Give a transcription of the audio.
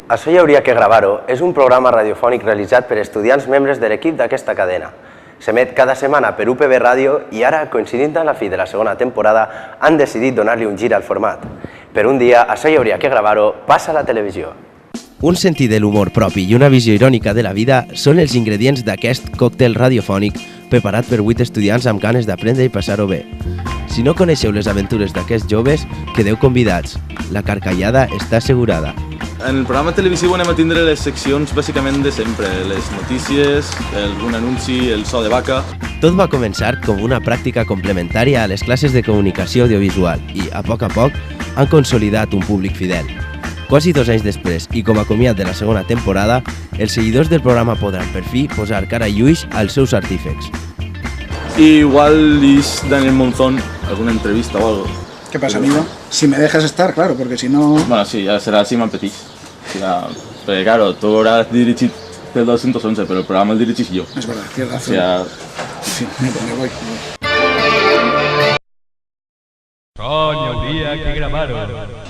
Això hi hauria que gravar-ho és un programa radiofònic realitzat per estudiants membres de l'equip d'aquesta cadena. S'emet cada setmana per UPB Ràdio i ara, coincidint amb la fi de la segona temporada, han decidit donar-li un gir al format. Per un dia, Això hi hauria que gravar-ho passa a la televisió. Un sentit de l'humor propi i una visió irònica de la vida són els ingredients d'aquest còctel radiofònic preparat per 8 estudiants amb ganes d'aprendre i passar-ho bé. Si no coneixeu les aventures d'aquests joves, quedeu convidats. La carcallada està assegurada. En el programa televisiu anem a tindre les seccions bàsicament de sempre, les notícies, un anunci, el so de vaca. Tot va començar com una pràctica complementària a les classes de comunicació audiovisual i, a poc, han consolidat un públic fidel. Quasi 2 anys després, i com a comiat de la segona temporada, els seguidors del programa podran per fi posar cara i ulls als seus artífex. I igual és Daniel Monzón, alguna entrevista o algo. ¿Qué pasa, amigo? Si me dejas estar, claro, porque si no... Bueno, sí, ja serà Simon Petit. Perquè, claro, tu hauràs dirigit el 211, però el programa el dirigís jo. Es verdad, tienes razón. O sea... Sí, me voy. Coño, el día que grabaron.